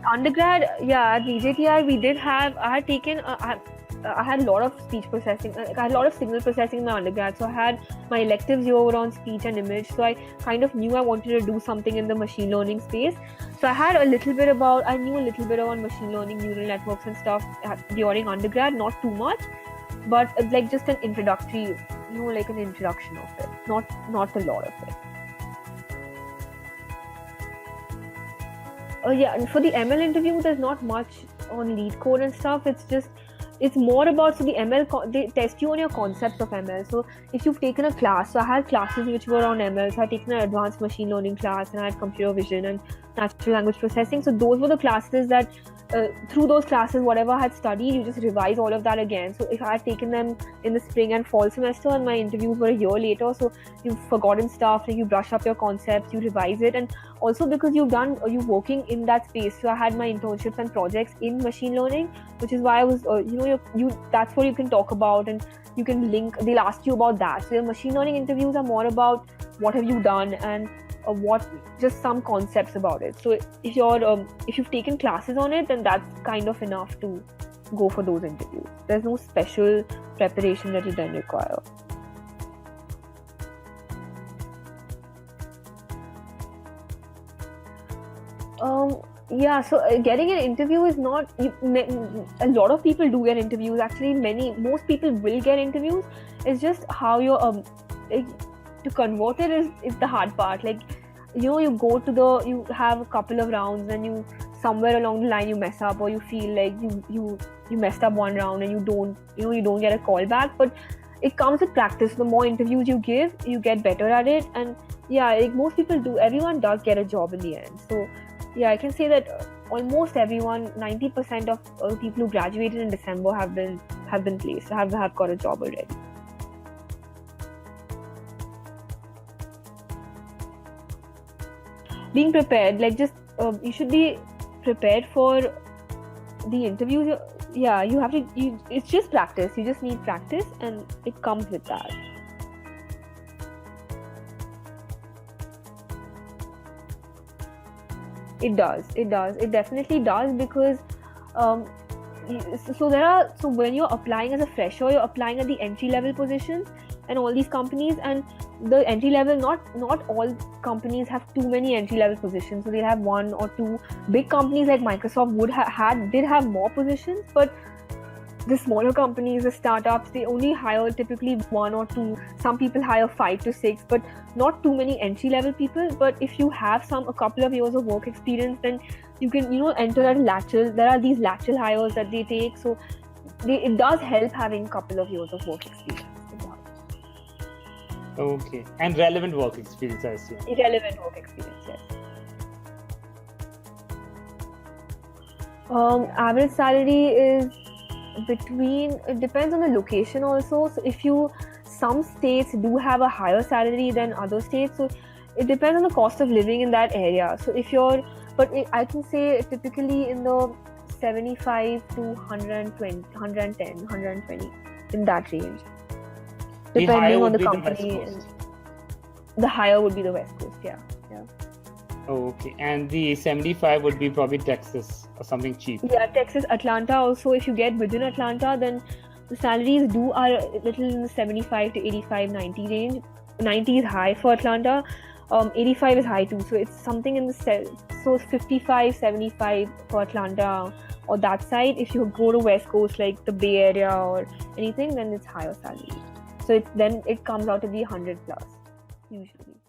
Undergrad, yeah, at VJTI we did have. I had a lot of speech processing. I had a lot of signal processing in my undergrad. So I had my electives here were on speech and image. So I kind of knew I wanted to do something in the machine learning space. So I knew a little bit about machine learning, neural networks and stuff during undergrad. Not too much, but like just an introductory, like an introduction of it. Not a lot of it. Yeah, and for the ML interview, there's not much on lead code and stuff. It's more about, so the ML, they test you on your concepts of ML. So if you've taken a class, so I had classes which were on ML. So I had taken an advanced machine learning class, and I had computer vision and natural language processing. So those were the classes that, through those classes, whatever I had studied, you just revise all of that again. So if I had taken them in the spring and fall semester, and my interviews were a year later, so you've forgotten stuff, and you brush up your concepts, you revise it. And also because you're working in that space. So I had my internships and projects in machine learning, which is why I was, that's what you can talk about, and you can link. They'll ask you about that. So your machine learning interviews are more about what have you done, and just some concepts about it. So if you've taken classes on it, then that's kind of enough to go for those interviews. There's no special preparation that you then require. Yeah, so getting an interview is not. A lot of people do get interviews. Actually, most people will get interviews. It's just how you're to convert it is the hard part. Like, you have a couple of rounds, and you somewhere along the line you mess up, or you feel like you messed up one round and you don't get a call back. But it comes with practice. The more interviews you give, you get better at it. And yeah, like most people do, everyone does get a job in the end. So yeah, I can say that almost everyone, 90% of people who graduated in December have been placed, have got a job already. Being prepared, like just you should be prepared for the interviews. Yeah, you have to. It's just practice. You just need practice, and it comes with that. It does. It definitely does, because so when you're applying as a fresher, you're applying at the entry level positions, and all these companies, and the entry level, not all companies have too many entry level positions. So they have one or two. Big companies like Microsoft did have more positions, but the smaller companies, the startups, they only hire typically one or two. Some people hire 5 to 6, but not too many entry level people. But if you have a couple of years of work experience, then you can enter at lateral. There are these lateral hires that they take, so it does help having a couple of years of work experience. Okay, and relevant work experience, I assume. Irrelevant work experience, yes. Average salary is it depends on the location also. So some states do have a higher salary than other states, so it depends on the cost of living in that area. So I can say typically in the 75 to 120, 110, 120, in that range. Depending on the company. The higher would be the West Coast, yeah. Oh, okay. And the 75 would be probably Texas or something cheap. Yeah, Texas, Atlanta also. If you get within Atlanta, then the salaries are a little in the 75 to 85, 90 range. 90 is high for Atlanta. 85 is high too. So it's something in so 55, 75 for Atlanta or that side. If you go to West Coast, like the Bay Area or anything, then it's higher salary. So then it comes out to be 100 plus, usually.